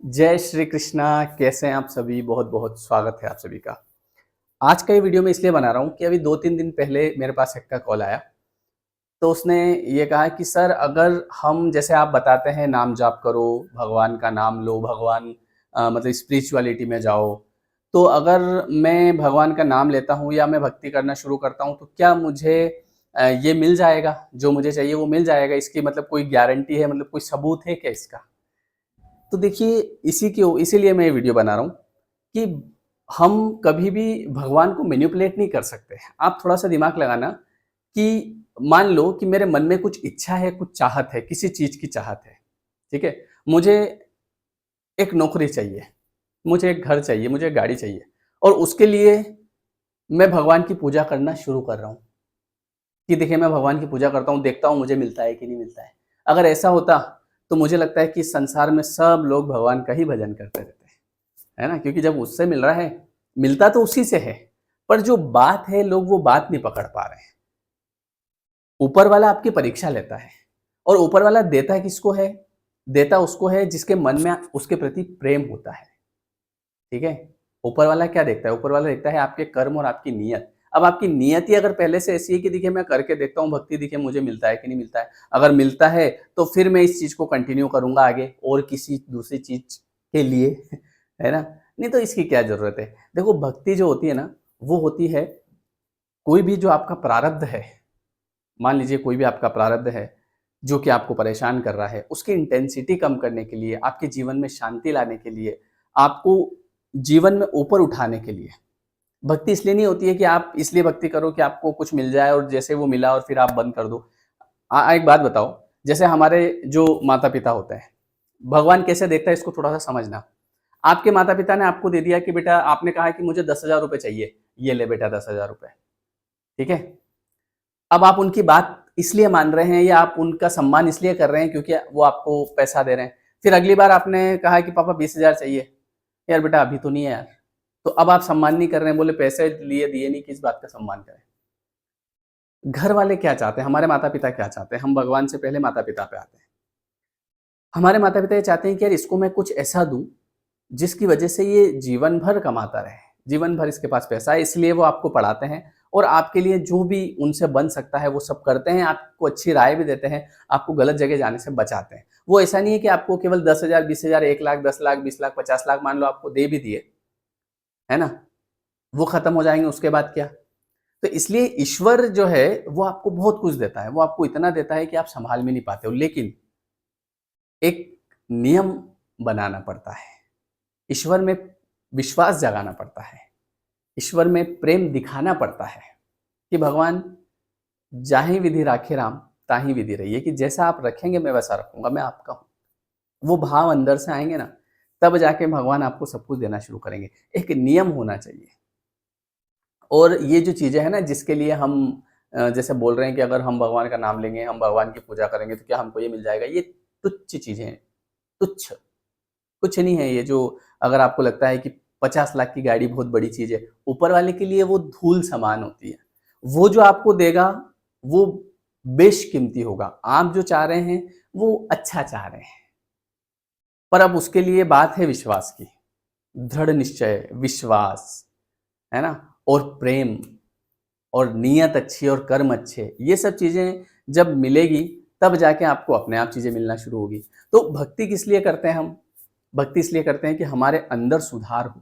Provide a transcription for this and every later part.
जय श्री कृष्णा। कैसे हैं आप सभी? बहुत बहुत स्वागत है आप सभी का। आज का ये वीडियो मैं इसलिए बना रहा हूँ कि अभी 2-3 दिन पहले मेरे पास एक का कॉल आया। तो उसने ये कहा कि सर, अगर हम जैसे आप बताते हैं नाम जाप करो, भगवान का नाम लो, भगवान मतलब स्पिरिचुअलिटी में जाओ। तो अगर मैं भगवान का नाम लेता हूँ या मैं भक्ति करना शुरू करता हूँ तो क्या मुझे ये मिल जाएगा, जो मुझे चाहिए वो मिल जाएगा? इसकी मतलब कोई गारंटी है, मतलब कोई सबूत है क्या इसका? तो देखिए, इसीलिए मैं ये वीडियो बना रहा हूँ कि हम कभी भी भगवान को मैनिपुलेट नहीं कर सकते। आप थोड़ा-सा दिमाग लगाना कि मान लो कि मेरे मन में कुछ इच्छा है, कुछ चाहत है, किसी चीज़ की चाहत है, ठीक है? मुझे एक नौकरी चाहिए, मुझे एक घर चाहिए, मुझे एक गाड़ी चाहिए और उसके लिए मैं भगवान की पूजा करना शुरू कर रहा हूँ कि देखिए, मैं भगवान की पूजा करता हूँ, देखता हूँ मुझे मिलता है कि नहीं मिलता है। अगर ऐसा होता तो मुझे लगता है कि संसार में सब लोग भगवान का ही भजन करते रहते हैं। है ना? क्योंकि जब उससे मिल रहा है, मिलता तो उसी से है, पर जो बात है लोग वो बात नहीं पकड़ पा रहे हैं। ऊपर वाला आपकी परीक्षा लेता है और ऊपर वाला देता किसको है? देता उसको है जिसके मन में उसके प्रति प्रेम होता है, ठीक है? ऊपर वाला क्या देखता है? ऊपर वाला देखता है आपके कर्म और आपकी नीयत। अब आपकी नियत ही अगर पहले से ऐसी है कि देखिए, मैं करके देखता हूँ भक्ति, देखिए मुझे मिलता है कि नहीं मिलता है। अगर मिलता है तो फिर मैं इस चीज़ को कंटिन्यू करूँगा आगे और किसी दूसरी चीज़ के लिए है ना? नहीं तो इसकी क्या ज़रूरत है? देखो, भक्ति जो होती है ना, वो होती है कोई भी जो आपका प्रारब्ध है, मान लीजिए कोई भी आपका प्रारब्ध है, जो कि आपको परेशान कर रहा है, उसकी इंटेंसिटी कम करने के लिए, आपके जीवन में शांति लाने के लिए, आपको जीवन में ऊपर उठाने के लिए। भक्ति इसलिए नहीं होती है कि आप इसलिए भक्ति करो कि आपको कुछ मिल जाए और जैसे वो मिला और फिर आप बंद कर दो। एक बात बताओ, जैसे हमारे जो माता-पिता होते हैं, भगवान कैसे देखता है इसको थोड़ा-सा समझना। आपके माता-पिता ने आपको दे दिया कि बेटा, आपने कहा कि मुझे 10,000 रुपए चाहिए, ये ले बेटा 10,000 रुपए, ठीक है? अब आप उनकी बात इसलिए मान रहे हैं या आप उनका सम्मान इसलिए कर रहे हैं क्योंकि वो आपको पैसा दे रहे हैं। फिर अगली बार आपने कहा कि पापा 20,000 चाहिए, यार बेटा अभी तो नहीं है यार। तो अब आप सम्मान नहीं कर रहे हैं, बोले पैसे लिए दिए नहीं, किस बात का सम्मान करें? घर वाले क्या चाहते हैं, हमारे माता-पिता क्या चाहते हैं? हम भगवान से पहले माता-पिता पे आते हैं। हमारे माता-पिता ये चाहते हैं कि यार इसको मैं कुछ ऐसा दूँ, जिसकी वजह से ये जीवन भर कमाता रहे, जीवन भर इसके पास पैसा है, इसलिए वो आपको पढ़ाते हैं और आपके लिए जो भी उनसे बन सकता है वो सब करते हैं, आपको अच्छी राय भी देते हैं, आपको गलत जगह जाने से बचाते हैं। वो ऐसा नहीं है कि आपको केवल 10,000, 20,000, 1 लाख, 10 लाख, 20 लाख, 50 लाख मान लो आपको दे भी दिए, है ना? वो खत्म हो जाएँगे, उसके बाद क्या? तो इसलिए ईश्वर जो है वो आपको बहुत कुछ देता है, वो आपको इतना देता है कि आप सँभाल भी नहीं पाते हो, लेकिन एक नियम बनाना पड़ता है। ईश्वर में विश्वास जगाना पड़ता है, ईश्वर में प्रेम दिखाना पड़ता है कि भगवान, जाहि विधि राखे राम, ताहि विधि रहिए, कि जैसा आप रखेंगे मैं वैसा रखूँगा, मैं आपका हूँ। वो भाव अंदर से आएँगे ना, तब जाके भगवान आपको सब कुछ देना शुरू करेंगे। एक नियम होना चाहिए। और ये जो चीज़ें हैं ना, जिसके लिए हम जैसे बोल रहे हैं कि अगर हम भगवान का नाम लेंगे, हम भगवान की पूजा करेंगे तो क्या हमको ये मिल जाएगा? ये तुच्छ चीज़ें हैं, तुच्छ। कुछ नहीं है ये जो, अगर आपको लगता है कि 50 लाख की गाड़ी बहुत बड़ी चीज़ है, ऊपर वाले के लिए वो धूल समान होती है। वो जो आपको देगा, वो बेशकीमती होगा। आप जो चाह रहे हैं, वो अच्छा चाह रहे हैं। पर अब उसके लिए बात है विश्वास की, दृढ़ निश्चय, विश्वास, है ना? और प्रेम और नीयत अच्छी और कर्म अच्छे, ये सब चीज़ें जब मिलेगी, तब जाके आपको अपने आप चीज़ें मिलना शुरू होगी। तो भक्ति किस लिए करते हैं हम? भक्ति इसलिए करते हैं कि हमारे अंदर सुधार हो,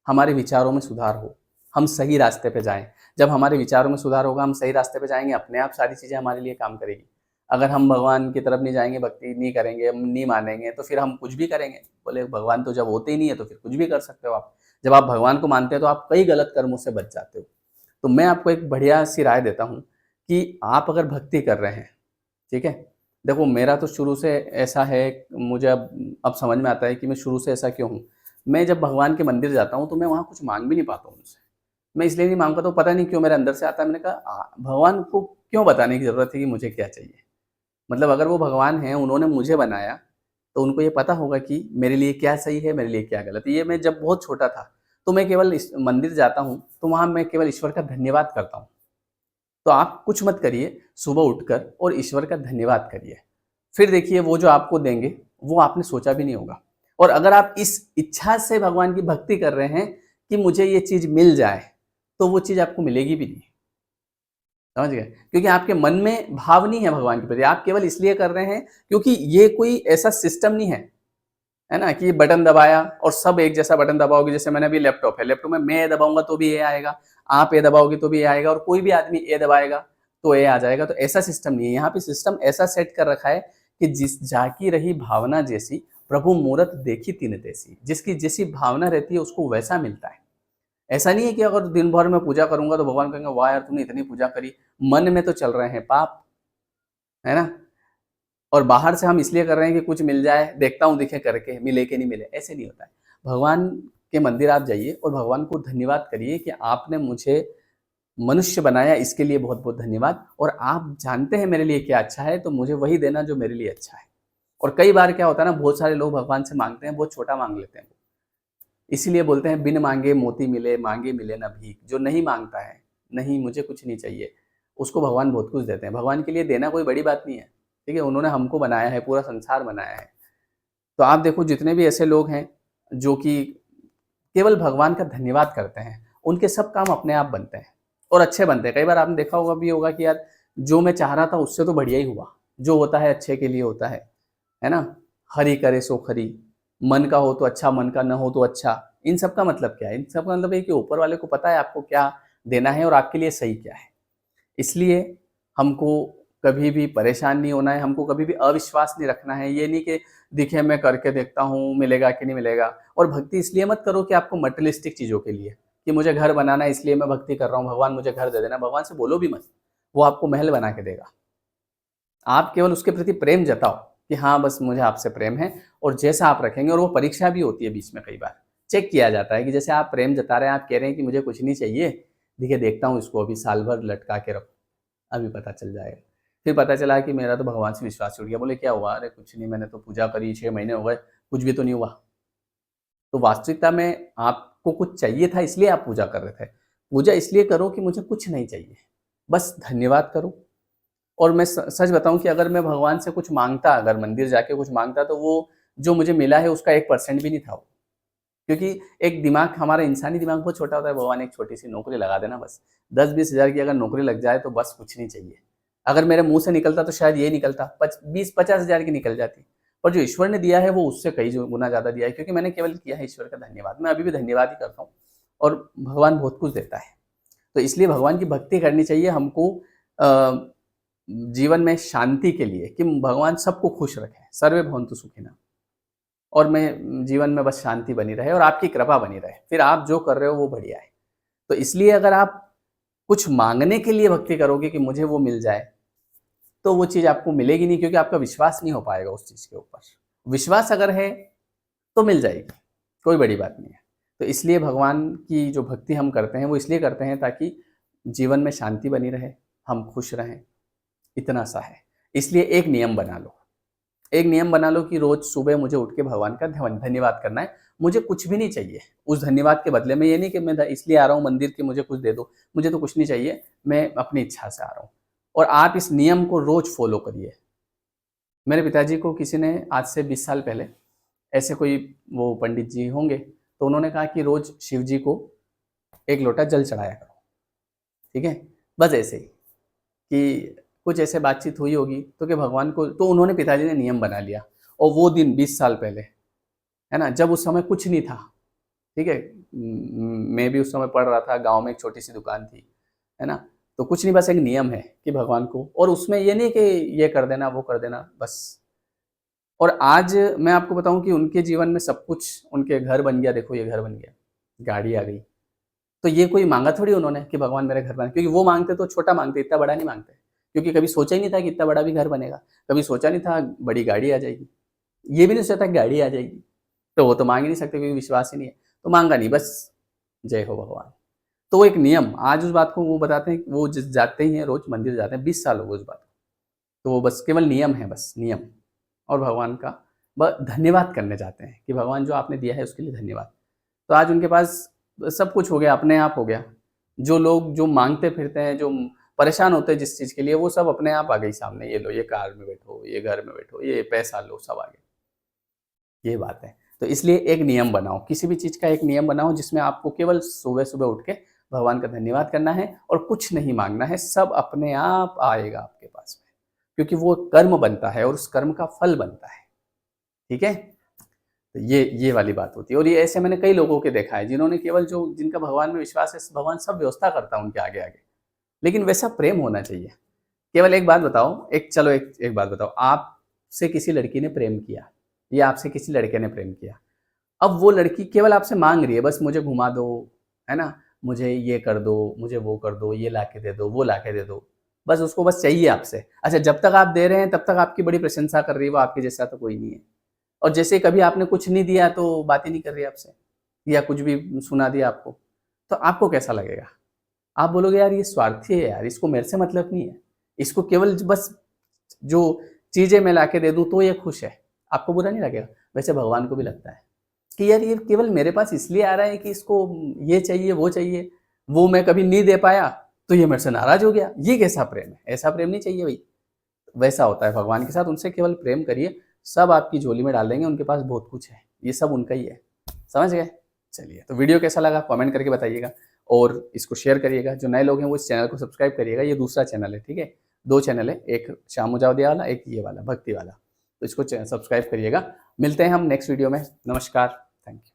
हमारे विचारों में सुधार हो, हम सही रास्ते पे जाएँ। जब हमारे विचारों में सुधार होगा, हम सही रास्ते पे जाएँगे, अपने आप सारी चीज़ें हमारे लिए काम करेगी। अगर हम भगवान की तरफ नहीं जाएँगे, भक्ति नहीं करेंगे, हम नहीं मानेंगे, तो फिर हम कुछ भी करेंगे। बोले भगवान तो जब होते ही नहीं है, तो फिर कुछ भी कर सकते हो आप। जब आप भगवान को मानते हो, तो आप कई गलत कर्मों से बच जाते हो। तो मैं आपको एक बढ़िया-सी राय देता हूँ कि आप अगर भक्ति कर रहे हैं, ठीक है? देखो, मेरा तो शुरू से ऐसा है, मुझे अब समझ में आता है कि मैं शुरू से ऐसा क्यों हूँ। मैं जब भगवान के मंदिर जाता हूँ, तो मैं वहाँ कुछ माँग भी नहीं पाता हूँ उनसे। मैं इसलिए नहीं माँग पाता हूँ, पता नहीं क्यों मेरे अंदर से आता है। मैंने कहा भगवान को क्यों बताने की ज़रूरत है कि मुझे क्या चाहिए? मतलब अगर वो भगवान हैं, उन्होंने मुझे बनाया, तो उनको ये पता होगा कि मेरे लिए क्या सही है, मेरे लिए क्या गलत है। ये मैं जब बहुत छोटा था, तो मैं केवल इस मंदिर जाता हूँ, तो वहाँ मैं केवल ईश्वर का धन्यवाद करता हूँ। तो आप कुछ मत करिए, सुबह उठकर और ईश्वर का धन्यवाद करिए। फिर देखिए वो जो आपको देंगे, वो आपने सोचा भी नहीं होगा। और अगर आप इस इच्छा से भगवान की भक्ति कर रहे हैं कि मुझे ये चीज़ मिल जाए, तो वो चीज़ आपको मिलेगी भी नहीं। समझ गए? क्योंकि आपके मन में भाव नहीं है भगवान के प्रति, आप केवल इसलिए कर रहे हैं क्योंकि ये कोई ऐसा सिस्टम नहीं है ना? कि बटन दबाया और सब एक जैसा बटन दबाओगे। जैसे मैंने अभी लैपटॉप है, लैपटॉप में मैं ए दबाऊँगा तो भी ए आएगा, आप ए दबाओगे तो भी ए आएगा और कोई भी आदमी ए दबाएगा तो ए आ जाएगा। तो ऐसा सिस्टम नहीं है, यहाँ पे सिस्टम ऐसा सेट कर रखा है कि जिस जाकी रही भावना जैसी, प्रभु मूरत देखी तिन तैसी। जिसकी जैसी भावना रहती है उसको वैसा मिलता है। ऐसा नहीं है कि अगर दिन भर मैं पूजा करूँगा तो भगवान कहेंगे वाह यार तूने इतनी पूजा करी, मन में तो चल रहे हैं पाप, है ना? और बाहर से हम इसलिए कर रहे हैं कि कुछ मिल जाए, देखता हूँ दिखे करके, मिले कि नहीं मिले, ऐसे नहीं होता है। भगवान के मंदिर आप जाइए और भगवान को धन्यवाद करिए कि आपने मुझे मनुष्य बनाया, इसके लिए बहुत-बहुत धन्यवाद और आप जानते हैं मेरे लिए क्या अच्छा है, तो मुझे वही देना जो मेरे लिए अच्छा है। और कई बार क्या होता है ना, बहुत सारे लोग भगवान से माँगते हैं, बहुत छोटा माँग लेते हैं। इसीलिए बोलते हैं बिन माँगे मोती मिले, माँगे मिले ना भीख। जो नहीं माँगता है, नहीं मुझे कुछ नहीं चाहिए, उसको भगवान बहुत कुछ देते हैं। भगवान के लिए देना कोई बड़ी बात नहीं है, ठीक है? उन्होंने हमको बनाया है, पूरा संसार बनाया है। तो आप देखो जितने भी ऐसे लोग हैं, जो कि केवल भगवान का धन्यवाद करते हैं, उनके सब काम अपने आप बनते हैं और अच्छे बनते हैं। कई बार आपने देखा होगा कि यार जो मैं चाह रहा था उससे तो बढ़िया ही हुआ। जो होता है अच्छे के लिए होता है ना? हरि करे सो खरी, मन का हो तो अच्छा, मन का न हो तो अच्छा। इन सब का मतलब क्या है? इन सब का मतलब है कि ऊपर वाले को पता है आपको क्या देना है और आपके लिए सही क्या है। इसलिए हमको कभी भी परेशान नहीं होना है, हमको कभी भी अविश्वास नहीं रखना है। ये नहीं कि देखिए मैं करके देखता हूँ, मिलेगा कि नहीं मिलेगा। और भक्ति इसलिए मत करो कि आपको मटेरियलिस्टिक चीज़ों के लिए, कि मुझे घर बनाना है इसलिए मैं भक्ति कर रहा हूँ, भगवान मुझे घर दे देना। भगवान से बोलो भी मत, वो आपको महल बना के देगा। आप केवल उसके प्रति प्रेम जताओ कि हाँ, बस मुझे आपसे प्रेम है और जैसा आप रखेंगे। और वो परीक्षा भी होती है बीच में, कई बार चेक किया जाता है कि जैसे आप प्रेम जता रहे हैं, आप कह रहे हैं कि मुझे कुछ नहीं चाहिए, देखिए देखता हूँ इसको अभी साल भर लटका के रखो, अभी पता चल जाएगा। फिर पता चला कि मेरा तो भगवान से विश्वास छूट गया। बोले क्या हुआ? अरे कुछ नहीं, मैंने तो पूजा करी, 6 महीने हो गए, कुछ भी तो नहीं हुआ। तो वास्तविकता में आपको कुछ चाहिए था, इसलिए आप पूजा कर रहे थे। पूजा इसलिए करो कि मुझे कुछ नहीं चाहिए, बस धन्यवाद करो। और मैं सच बताऊँ कि अगर मैं भगवान से कुछ माँगता, अगर मंदिर जाके कुछ माँगता, तो वो जो मुझे मिला है उसका 1% भी नहीं था वो। क्योंकि एक दिमाग, हमारा इंसानी दिमाग बहुत छोटा होता है। भगवान एक छोटी-सी नौकरी लगा देना बस। 10-20 हज़ार की अगर नौकरी लग जाए तो बस कुछ नहीं चाहिए। अगर मेरे मुँह से निकलता तो शायद ये निकलता, 20-50 हज़ार की निकल जाती। पर जो ईश्वर ने दिया है वो उससे कई जो गुना ज़्यादा दिया है, क्योंकि मैंने केवल किया है ईश्वर का धन्यवाद। मैं अभी भी धन्यवाद ही करता हूँ और भगवान बहुत कुछ देता है। तो इसलिए भगवान की भक्ति करनी चाहिए हमको, अ, जीवन में शांति के लिए, कि भगवान सबको खुश रखे, सर्वे भवन्तु सुखिनः। और मैं जीवन में बस शांति बनी रहे और आपकी कृपा बनी रहे। फिर आप जो कर रहे हो वो बढ़िया है। तो इसलिए अगर आप कुछ माँगने के लिए भक्ति करोगे कि मुझे वो मिल जाए, तो वो चीज़ आपको मिलेगी नहीं, क्योंकि आपका विश्वास नहीं हो पाएगा उस चीज़ के ऊपर। विश्वास अगर है तो मिल जाएगी, कोई बड़ी बात नहीं है। तो इसलिए भगवान की जो भक्ति हम करते हैं वो इसलिए करते हैं ताकि जीवन में शांति बनी रहे, हम खुश रहें, इतना सा है। इसलिए एक नियम बना लो। एक नियम बना लो कि रोज सुबह मुझे उठ के भगवान का धन्यवाद करना है। मुझे कुछ भी नहीं चाहिए उस धन्यवाद के बदले में। ये नहीं कि मैं इसलिए आ रहा हूँ मंदिर कि मुझे कुछ दे दो, मुझे तो कुछ नहीं चाहिए, मैं अपनी इच्छा से आ रहा हूँ। और आप इस नियम को रोज फॉलो करिए। मेरे पिताजी को किसी ने आज से 20 साल पहले, ऐसे कोई वो पंडित जी होंगे, तो उन्होंने कहा कि रोज शिव जी को 1 लोटा जल चढ़ाया करो, ठीक है? बस ऐसे ही कि कुछ ऐसे बातचीत हुई होगी तो कि भगवान को, तो उन्होंने, पिताजी ने नियम बना लिया। और वो दिन 20 साल पहले, है ना, जब उस समय कुछ नहीं था, ठीक है? मैं भी उस समय पढ़ रहा था, गाँव में एक छोटी-सी दुकान थी, है ना? तो कुछ नहीं, बस एक नियम है कि भगवान को, और उसमें ये नहीं कि ये कर देना, वो कर देना, बस। और आज मैं आपको बताऊँ कि उनके जीवन में सब कुछ, उनके घर बन गया, देखो ये घर बन गया, गाड़ी आ गई। तो ये कोई माँगा थोड़ी उन्होंने कि भगवान मेरे घर बना, क्योंकि वो माँगते तो छोटा माँगते, इतना बड़ा नहीं माँगते। क्योंकि कभी सोचा ही नहीं था कि इतना बड़ा भी घर बनेगा, कभी सोचा नहीं था बड़ी गाड़ी आ जाएगी, ये भी नहीं सोचा कि गाड़ी आ जाएगी। तो वो तो माँग ही नहीं सकते क्योंकि विश्वास ही नहीं है, तो माँगा नहीं, बस जय हो भगवान। तो वो एक नियम, आज उस बात को वो बताते हैं, वो जाते ही हैं, रोज़ मंदिर जाते हैं, 20 साल हो गए उस बात को। तो वो बस केवल नियम है, बस नियम। और भगवान का धन्यवाद करने जाते हैं कि भगवान जो आपने दिया है उसके लिए धन्यवाद। तो आज उनके पास सब कुछ हो गया, अपने आप हो गया। जो लोग जो माँगते फिरते हैं, जो परेशान होते हैं जिस चीज़ के लिए, वो सब अपने आप आ गई सामने। ये लो, ये कार में बैठो, ये घर में बैठो, ये पैसा लो, सब आ गया। ये बात है। तो इसलिए एक नियम बनाओ, किसी भी चीज़ का एक नियम बनाओ जिसमें आपको केवल सुबह-सुबह उठ के भगवान का धन्यवाद करना है और कुछ नहीं माँगना है, सब अपने आप आएगा आपके पास में। क्योंकि वो कर्म बनता है और उस कर्म का फल बनता है, ठीक है? तो ये वाली बात होती है और ये ऐसे मैंने कई लोगों के देखा है जिन्होंने केवल जो जिनका भगवान में विश्वास है, भगवान सब व्यवस्था करता है उनके आगे-आगे। लेकिन वैसा प्रेम होना चाहिए। केवल एक बात बताओ, एक बात बताओ, आपसे किसी लड़की ने प्रेम किया या आपसे किसी लड़के ने प्रेम किया। अब वो लड़की केवल आपसे माँग रही है, बस मुझे घुमा दो, है ना? मुझे ये कर दो, मुझे वो कर दो, ये लाके दे दो, वो लाके दे दो। बस उसको बस चाहिए आपसे। अच्छा, जब तक आप दे रहे हैं तब तक आपकी बड़ी प्रशंसा कर रही है, वो आपके जैसा तो कोई नहीं है। और जैसे कभी आपने कुछ नहीं दिया तो बात ही नहीं कर रही आपसे या कुछ भी सुना दिया आपको, तो आपको कैसा लगेगा? आप बोलोगे यार ये स्वार्थी है यार, इसको मेरे से मतलब नहीं है। इसको केवल बस जो चीज़ें मैं लाके दे दूँ तो ये खुश है। आपको बुरा नहीं लगेगा? वैसे भगवान को भी लगता है कि यार ये केवल मेरे पास इसलिए आ रहा है कि इसको ये चाहिए, वो मैं कभी नहीं दे पाया तो ये मेरे से नाराज़ हो गया। ये कैसा प्रेम है? ऐसा प्रेम नहीं चाहिए भई। वैसा होता है भगवान के साथ, उनसे केवल प्रेम करिए, सब आपकी झोली में डाल देंगे, उनके पास बहुत कुछ है। ये सब उनका ही है। समझ गए? चलिए, तो वीडियो कैसा लगा कमेंट करके बताइएगा और इसको शेयर करिएगा। जो नए लोग हैं वो इस चैनल को सब्सक्राइब करिएगा। ये दूसरा चैनल है, ठीक है? 2 चैनल है, एक श्याम मुजावदिया वाला, एक ये वाला भक्ति वाला। तो इसको सब्सक्राइब करिएगा। मिलते हैं हम नेक्स्ट वीडियो में। नमस्कार, थैंक यू।